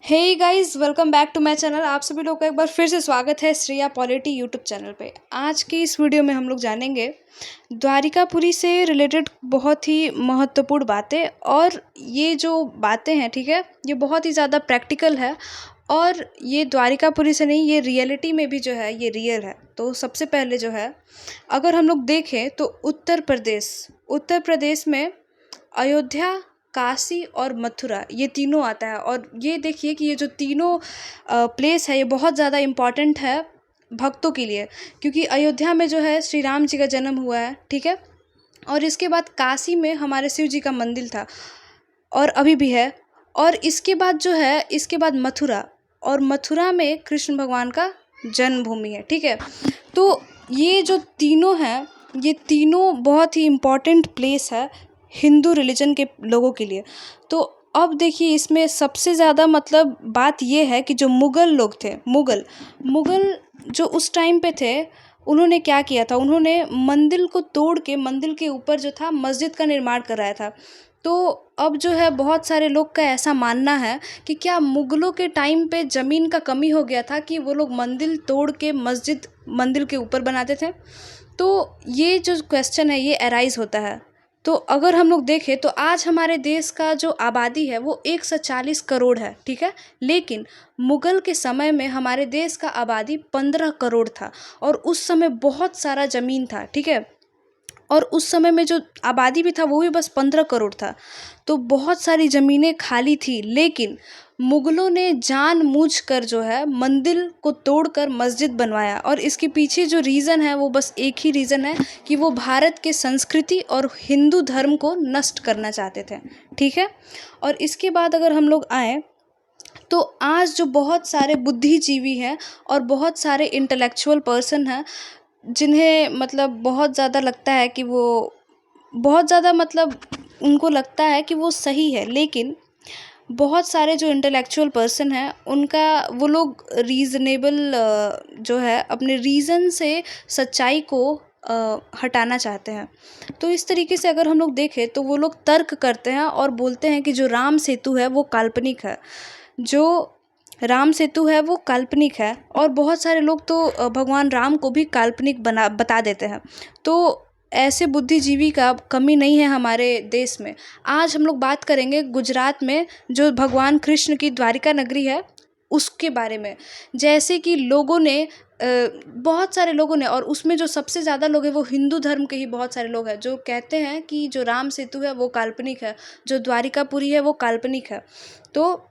Hey guys, welcome back to my channel. आप सभी लोग का एक बार फिर से स्वागत है श्रेया पॉलिटी यूट्यूब चैनल पे। आज की इस वीडियो में हम लोग जानेंगे द्वारिकापुरी से रिलेटेड बहुत ही महत्वपूर्ण बातें। और ये जो बातें हैं, ठीक है, ये बहुत ही ज़्यादा प्रैक्टिकल है। और ये द्वारिकापुरी से नहीं, ये रियलिटी में भी जो है ये रियल है। तो सबसे पहले जो है, अगर हम लोग देखें तो उत्तर प्रदेश में अयोध्या, काशी और मथुरा, ये तीनों आता है। और ये देखिए कि ये जो तीनों प्लेस है ये बहुत ज़्यादा इम्पॉर्टेंट है भक्तों के लिए, क्योंकि अयोध्या में जो है श्री राम जी का जन्म हुआ है, ठीक है। और इसके बाद काशी में हमारे शिव जी का मंदिर था और अभी भी है। और इसके बाद जो है, इसके बाद मथुरा, और मथुरा में कृष्ण भगवान का जन्मभूमि है, ठीक है। तो ये जो तीनों हैं, ये तीनों बहुत ही इम्पॉर्टेंट प्लेस है हिंदू रिलीजन के लोगों के लिए। तो अब देखिए, इसमें सबसे ज़्यादा मतलब बात ये है कि जो मुग़ल लोग थे, मुग़ल जो उस टाइम पे थे, उन्होंने क्या किया था, उन्होंने मंदिर को तोड़ के मंदिर के ऊपर जो था मस्जिद का निर्माण कराया था। तो अब जो है, बहुत सारे लोग का ऐसा मानना है कि क्या मुग़लों के टाइम पे ज़मीन का कमी हो गया था कि वो लोग मंदिर तोड़ के मस्जिद मंदिर के ऊपर बनाते थे। तो ये जो क्वेश्चन है ये अराइज़ होता है। तो अगर हम लोग देखें तो आज हमारे देश का जो आबादी है वो 140 करोड़ है, ठीक है। लेकिन मुग़ल के समय में हमारे देश का आबादी 15 करोड़ था। और उस समय बहुत सारा ज़मीन था, ठीक है। और उस समय में जो आबादी भी था वो भी बस 15 करोड़ था। तो बहुत सारी ज़मीनें खाली थी, लेकिन मुग़लों ने जानबूझकर जो है मंदिर को तोड़कर मस्जिद बनवाया। और इसके पीछे जो रीज़न है वो बस एक ही रीज़न है कि वो भारत के संस्कृति और हिंदू धर्म को नष्ट करना चाहते थे, ठीक है। और इसके बाद अगर हम लोग आएँ तो आज जो बहुत सारे बुद्धिजीवी हैं और बहुत सारे इंटेलेक्चुअल पर्सन हैं, जिन्हें मतलब बहुत ज़्यादा लगता है कि वो बहुत ज़्यादा मतलब उनको लगता है कि वो सही है, लेकिन बहुत सारे जो इंटेलेक्चुअल पर्सन हैं उनका, वो लोग रीज़नेबल जो है अपने रीज़न से सच्चाई को हटाना चाहते हैं। तो इस तरीके से अगर हम लोग देखें तो वो लोग तर्क करते हैं और बोलते हैं कि जो राम सेतु है वो काल्पनिक है, जो राम सेतु है वो काल्पनिक है। और बहुत सारे लोग तो भगवान राम को भी काल्पनिक बता देते हैं। तो ऐसे बुद्धिजीवी का कमी नहीं है हमारे देश में। आज हम लोग बात करेंगे गुजरात में जो भगवान कृष्ण की द्वारिका नगरी है उसके बारे में। जैसे कि लोगों ने बहुत सारे लोगों ने, और उसमें जो सबसे ज़्यादा लोग हैं वो हिंदू धर्म के ही बहुत सारे लोग हैं, जो कहते हैं कि जो राम सेतु है वो काल्पनिक है, जो द्वारिकापुरी है वो काल्पनिक है। तो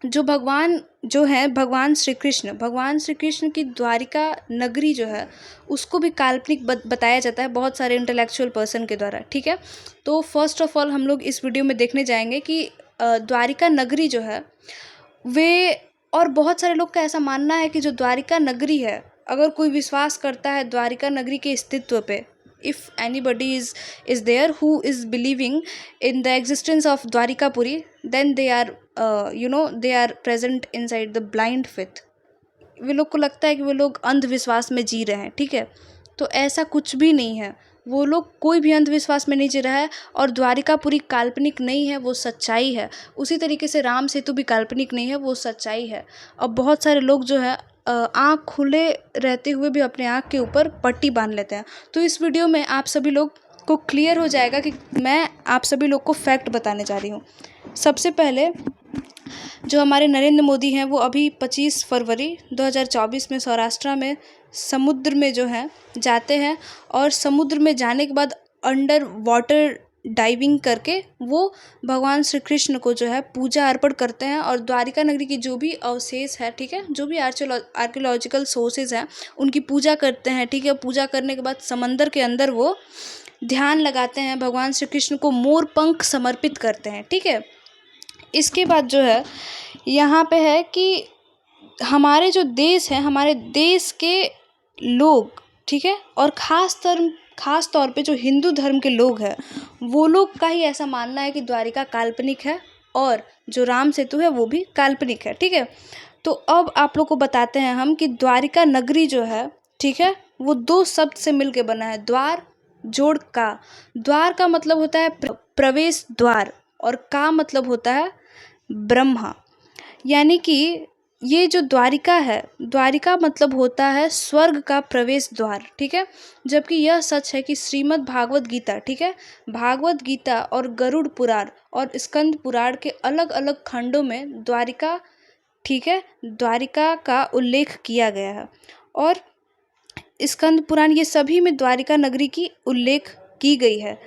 जो भगवान जो है, भगवान श्री कृष्ण की द्वारिका नगरी जो है उसको भी काल्पनिक बताया जाता है बहुत सारे इंटेलेक्चुअल पर्सन के द्वारा, ठीक है। तो फर्स्ट ऑफ ऑल हम लोग इस वीडियो में देखने जाएंगे कि द्वारिका नगरी जो है वे, और बहुत सारे लोग का ऐसा मानना है कि जो द्वारिका नगरी है, अगर कोई विश्वास करता है द्वारिका नगरी के अस्तित्व पे, if anybody is there who is believing in the existence of Dwarikapuri, then they are they are present inside the blind faith। वे लोग को लगता है कि वे लोग अंधविश्वास में जी रहे हैं, ठीक है। तो ऐसा कुछ भी नहीं है, वो लोग कोई भी अंधविश्वास में नहीं जी रहा है। और द्वारिकापुरी काल्पनिक नहीं है, वो सच्चाई है। उसी तरीके से राम सेतु भी काल्पनिक नहीं है, वो सच्चाई है। अब बहुत सारे लोग जो है आँख खुले रहते हुए भी अपने आँख के ऊपर पट्टी बांध लेते हैं। तो इस वीडियो में आप सभी लोग को क्लियर हो जाएगा कि मैं आप सभी लोग को फैक्ट बताने जा रही हूँ। सबसे पहले जो हमारे नरेंद्र मोदी हैं वो अभी 25 फरवरी 2024 में सौराष्ट्र में समुद्र में जो है जाते हैं। और समुद्र में जाने के बाद अंडर वाटर डाइविंग करके वो भगवान श्री कृष्ण को जो है पूजा अर्पण करते हैं। और द्वारिका नगरी की जो भी अवशेष है, ठीक है, जो भी आर्कियोलॉजिकल सोर्सेज हैं उनकी पूजा करते हैं, ठीक है। पूजा करने के बाद समंदर के अंदर वो ध्यान लगाते हैं, भगवान श्री कृष्ण को मोर पंख समर्पित करते हैं, ठीक है। इसके बाद जो है यहाँ पे है कि हमारे जो देश है, हमारे देश के लोग, ठीक है, और ख़ास तौर पे जो हिंदू धर्म के लोग हैं वो लोग का ही ऐसा मानना है कि द्वारिका काल्पनिक है और जो राम सेतु है वो भी काल्पनिक है, ठीक है। तो अब आप लोग को बताते हैं हम कि द्वारिका नगरी जो है, ठीक है, वो दो शब्द से मिलके बना है, द्वार जोड़ का। द्वार का मतलब होता है प्रवेश द्वार, और का मतलब होता है ब्रह्मा। यानी कि ये जो द्वारिका है, द्वारिका मतलब होता है स्वर्ग का प्रवेश द्वार, ठीक है। जबकि यह सच है कि श्रीमद् भागवत गीता, ठीक है, भागवत गीता और गरुड़ पुराण और स्कंद पुराण के अलग अलग खंडों में द्वारिका, ठीक है, द्वारिका का उल्लेख किया गया है। और स्कंद पुराण, ये सभी में द्वारिका नगरी की उल्लेख की गई है।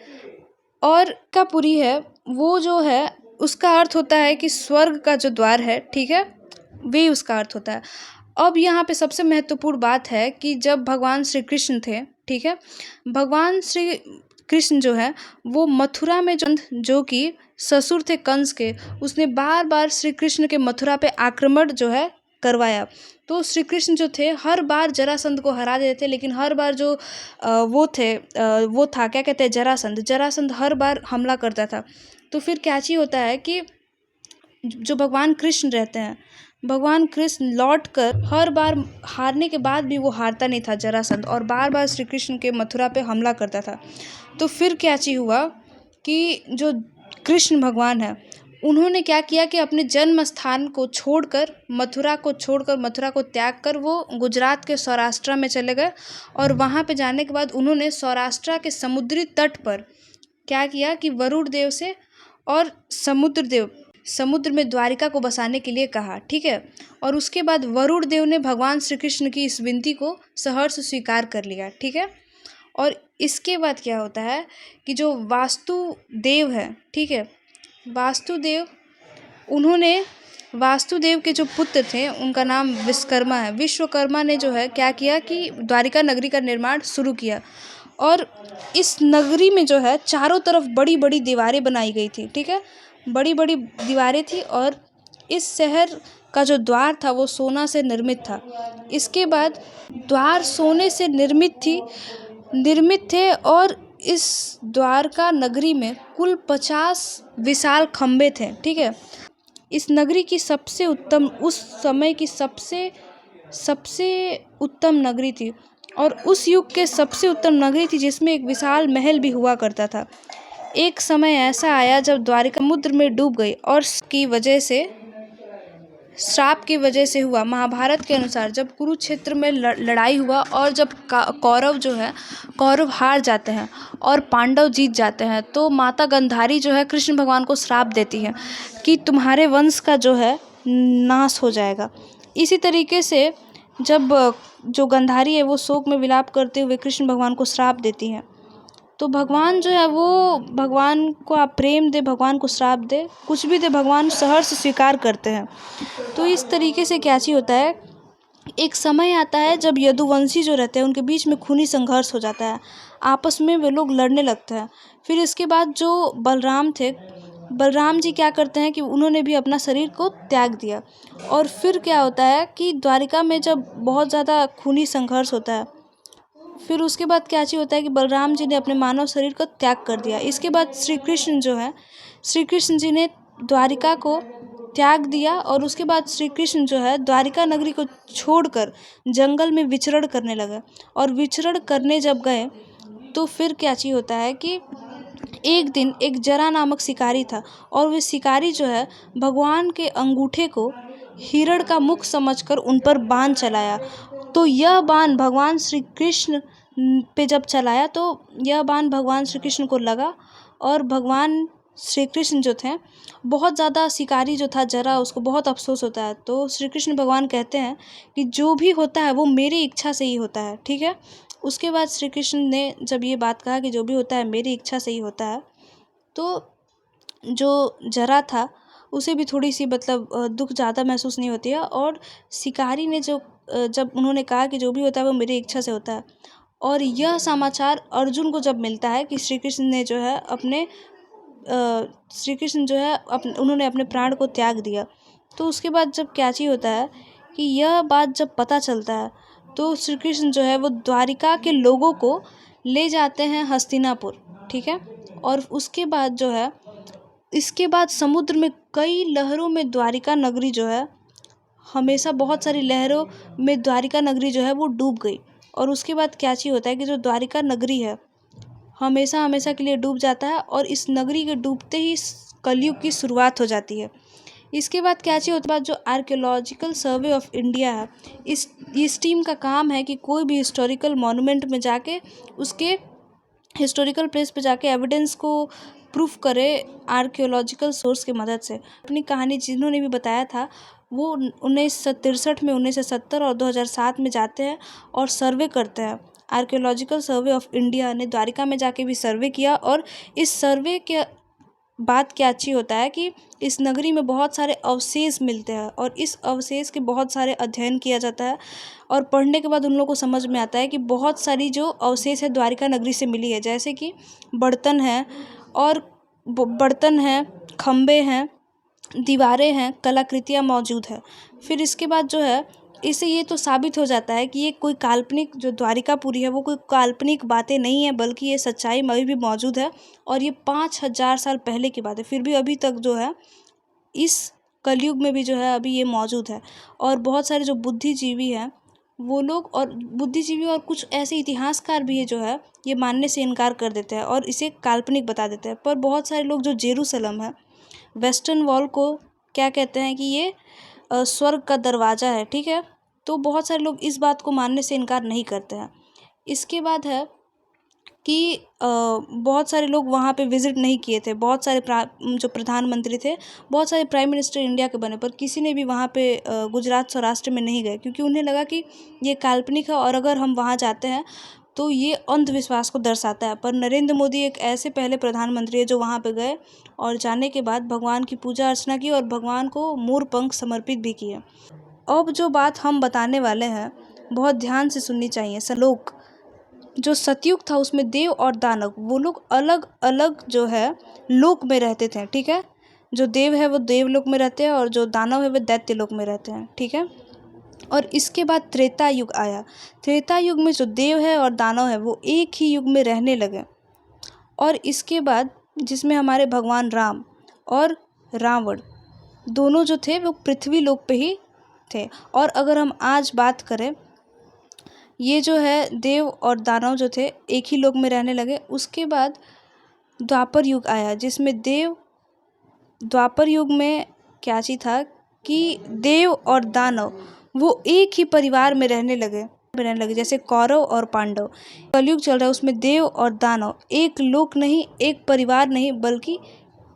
और का पुरी है वो जो है उसका अर्थ होता है कि स्वर्ग का जो द्वार है, ठीक है, वे उसका अर्थ होता है। अब यहाँ पे सबसे महत्वपूर्ण बात है कि जब भगवान श्री कृष्ण थे, ठीक है, भगवान श्री कृष्ण जो है वो मथुरा में जो कि ससुर थे कंस के, उसने बार बार श्री कृष्ण के मथुरा पे आक्रमण जो है करवाया। तो श्री कृष्ण जो थे हर बार जरासंध को हरा देते थे, लेकिन हर बार जो वो था क्या कहते हैं, जरासंध हर बार हमला करता था। तो फिर क्या चीज़ होता है कि जो भगवान कृष्ण रहते हैं, भगवान कृष्ण लौट कर हर बार हारने के बाद भी वो हारता नहीं था जरासंध, और बार बार श्री कृष्ण के मथुरा पे हमला करता था। तो फिर क्या चीज़ हुआ कि जो कृष्ण भगवान है उन्होंने क्या किया कि अपने जन्म स्थान को छोड़कर, मथुरा को त्याग कर वो गुजरात के सौराष्ट्र में चले गए। और वहाँ पे जाने के बाद उन्होंने सौराष्ट्र के समुद्री तट पर क्या किया कि वरुण देव से और समुद्र में द्वारिका को बसाने के लिए कहा, ठीक है। और उसके बाद वरुण देव ने भगवान श्री कृष्ण की इस विनती को सहर्ष स्वीकार कर लिया, ठीक है। और इसके बाद क्या होता है कि जो वासुदेव है, ठीक है, वासुदेव के जो पुत्र थे उनका नाम विश्वकर्मा है। विश्वकर्मा ने जो है क्या किया कि द्वारिका नगरी का निर्माण शुरू किया। और इस नगरी में जो है चारों तरफ बड़ी बड़ी दीवारें बनाई गई थी, ठीक है, बड़ी बड़ी दीवारें थी। और इस शहर का जो द्वार था वो सोना से निर्मित था। इसके बाद द्वार सोने से निर्मित थे। और इस द्वारका नगरी में कुल 50 विशाल खंभे थे, ठीक है। इस नगरी की सबसे उत्तम, उस समय की सबसे उत्तम नगरी थी, और उस युग के सबसे उत्तम नगरी थी जिसमें एक विशाल महल भी हुआ करता था। एक समय ऐसा आया जब द्वारिका समुद्र में डूब गई और श्राप की वजह से हुआ। महाभारत के अनुसार जब कुरुक्षेत्र में लड़ाई हुआ और जब कौरव हार जाते हैं और पांडव जीत जाते हैं, तो माता गांधारी जो है कृष्ण भगवान को श्राप देती है कि तुम्हारे वंश का जो है नाश हो जाएगा। इसी तरीके से जब जो गांधारी है वो शोक में विलाप करते हुए कृष्ण भगवान को श्राप देती है, तो भगवान जो है वो, भगवान को आप प्रेम दे, भगवान को श्राप दे, कुछ भी दे, भगवान सहर्ष स्वीकार करते हैं। तो इस तरीके से क्या चीज़ होता है, एक समय आता है जब यदुवंशी जो रहते हैं उनके बीच में खूनी संघर्ष हो जाता है, आपस में वे लोग लड़ने लगते हैं। फिर इसके बाद जो बलराम जी क्या करते हैं कि उन्होंने भी अपना शरीर को त्याग दिया। और फिर क्या होता है कि द्वारिका में जब बहुत ज़्यादा खूनी संघर्ष होता है, फिर उसके बाद क्या चीज़ होता है कि बलराम जी ने अपने मानव शरीर को त्याग कर दिया। इसके बाद श्री कृष्ण जी ने द्वारिका को त्याग दिया। और उसके बाद श्री कृष्ण जो है द्वारिका नगरी को छोड़कर जंगल में विचरण करने लगे। और विचरण करने जब गए तो फिर क्या चीज़ होता है कि एक दिन एक जरा नामक शिकारी था, और वह शिकारी जो है भगवान के अंगूठे को हिरण का मुख समझकर उन पर बाण चलाया। तो यह बाण भगवान श्री कृष्ण पे जब चलाया तो यह बाण भगवान श्री कृष्ण को लगा। और भगवान श्री कृष्ण जो थे, बहुत ज़्यादा शिकारी जो था जरा, उसको बहुत अफसोस होता है। तो श्री कृष्ण भगवान कहते हैं कि जो भी होता है वो मेरी इच्छा से ही होता है, ठीक है। उसके बाद श्री कृष्ण ने जब ये बात कहा कि जो भी होता है मेरी इच्छा से ही होता है, तो जो जरा था उसे भी थोड़ी सी दुख ज़्यादा महसूस नहीं होती है। और शिकारी ने जब उन्होंने कहा कि जो भी होता है वो मेरी इच्छा से होता है, और यह समाचार अर्जुन को जब मिलता है कि श्री कृष्ण जो है उन्होंने अपने प्राण को त्याग दिया, तो उसके बाद जब क्या चीज़ होता है कि यह बात जब पता चलता है तो श्री कृष्ण जो है वो द्वारिका के लोगों को ले जाते हैं हस्तिनापुर, ठीक है। और उसके बाद जो है, इसके बाद समुद्र में कई लहरों में द्वारिका नगरी जो है, हमेशा बहुत सारी लहरों में द्वारिका नगरी जो है वो डूब गई। और उसके बाद क्या चीज़ होता है कि जो द्वारिका नगरी है हमेशा हमेशा के लिए डूब जाता है। और इस नगरी के डूबते ही कलयुग की शुरुआत हो जाती है। इसके बाद क्या चाहिए होता है, जो आर्कियोलॉजिकल सर्वे ऑफ इंडिया है, इस टीम का काम है कि कोई भी हिस्टोरिकल मॉन्यूमेंट में जाके उसके हिस्टोरिकल प्लेस पे जाके एविडेंस को प्रूफ करे आर्कियोलॉजिकल सोर्स की मदद से। अपनी कहानी जिन्होंने भी बताया था वो 1963 में, 1970 और 2007 में जाते हैं और सर्वे करते हैं। आर्कियोलॉजिकल सर्वे ऑफ इंडिया ने द्वारिका में जाके भी सर्वे किया और इस सर्वे के बात क्या अच्छी होता है कि इस नगरी में बहुत सारे अवशेष मिलते हैं और इस अवशेष के बहुत सारे अध्ययन किया जाता है और पढ़ने के बाद उन लोगों को समझ में आता है कि बहुत सारी जो अवशेष है द्वारिका नगरी से मिली है, जैसे कि बर्तन है और बर्तन हैं, खंबे हैं, दीवारें हैं, कलाकृतियाँ मौजूद है। फिर इसके बाद जो है, इससे ये तो साबित हो जाता है कि ये कोई काल्पनिक, जो द्वारिकापुरी है वो कोई काल्पनिक बातें नहीं है, बल्कि ये सच्चाई में अभी भी मौजूद है और ये 5000 साल पहले की बात है। फिर भी अभी तक जो है इस कलयुग में भी जो है अभी ये मौजूद है। और बहुत सारे जो बुद्धिजीवी हैं वो लोग, और बुद्धिजीवी और कुछ ऐसे इतिहासकार भी है जो है ये मानने से इनकार कर देते हैं और इसे काल्पनिक बता देते हैं। पर बहुत सारे लोग, जो जेरूसलम है, वेस्टर्न वॉल को क्या कहते हैं कि ये स्वर्ग का दरवाज़ा है, ठीक है। तो बहुत सारे लोग इस बात को मानने से इनकार नहीं करते हैं। इसके बाद है कि बहुत सारे लोग वहाँ पे विज़िट नहीं किए थे। बहुत सारे जो प्रधानमंत्री थे, बहुत सारे प्राइम मिनिस्टर इंडिया के बने, पर किसी ने भी वहाँ पे गुजरात सौराष्ट्र में नहीं गए, क्योंकि उन्हें लगा कि ये काल्पनिक है और अगर हम वहाँ जाते हैं तो ये अंधविश्वास को दर्शाता है। पर नरेंद्र मोदी एक ऐसे पहले प्रधानमंत्री है जो वहाँ पे गए और जाने के बाद भगवान की पूजा अर्चना की और भगवान को मोर पंख समर्पित भी किए। अब जो बात हम बताने वाले हैं बहुत ध्यान से सुननी चाहिए। सलोक जो सतयुग था उसमें देव और दानव, वो लोग अलग अलग जो है लोक में रहते थे, ठीक है। जो देव है वो देवलोक में रहते हैं और जो दानव है वो दैत्य लोक में रहते हैं, ठीक है। और इसके बाद त्रेता युग आया। त्रेता युग में जो देव है और दानव है वो एक ही युग में रहने लगे। और इसके बाद जिसमें हमारे भगवान राम और रावण दोनों जो थे वो पृथ्वी लोक पे ही थे। और अगर हम आज बात करें, ये जो है देव और दानव जो थे एक ही लोक में रहने लगे। उसके बाद द्वापर युग आया, जिसमें द्वापर युग में क्या चीज़ था कि देव और दानव वो एक ही परिवार में रहने लगे, जैसे कौरव और पांडव। कलयुग चल रहा है, उसमें देव और दानव एक लोक नहीं, एक परिवार नहीं, बल्कि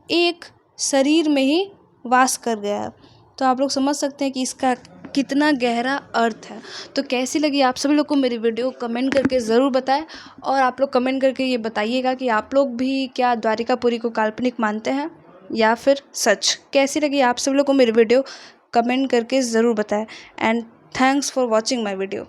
एक शरीर में ही वास कर गया है। तो आप लोग समझ सकते हैं कि इसका कितना गहरा अर्थ है। तो कैसी लगी आप सभी लोग को मेरी वीडियो, कमेंट करके ज़रूर बताएं। और आप लोग कमेंट करके ये बताइएगा कि आप लोग भी क्या द्वारिकापुरी को काल्पनिक मानते हैं या फिर सच। कैसी लगी आप सभी लोग को मेरी वीडियो, कमेंट करके ज़रूर बताएं। And thanks for watching my video.